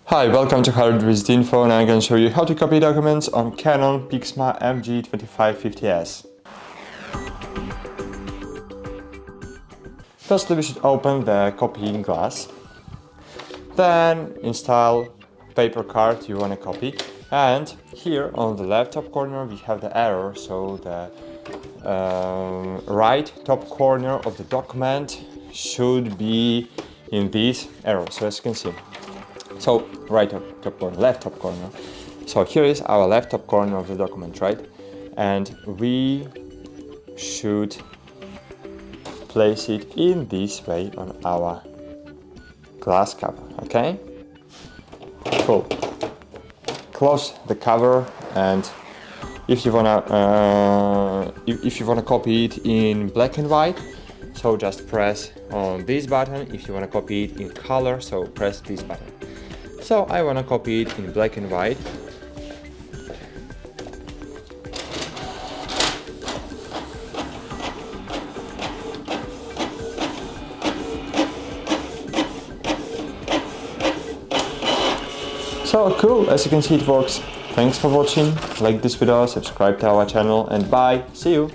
Hi, welcome to HardReset.Info, and I'm going to show you how to copy documents on CANON Pixma MG2550S. Firstly, we should open the copying glass. Then install paper card you want to copy. And here on the left top corner we have the error, so the right top corner of the document should be in this error. So as you can see. So right top corner, left top corner. So here is our left top corner of the document, right? And we should place it in this way on our glass cover, okay? Cool. Close the cover, and if you wanna copy it in black and white, so just press on this button. If you wanna copy it in color, so press this button. So I want to copy it in black and white. So cool, as you can see it works. Thanks for watching, like this video, subscribe to our channel, and bye, see you!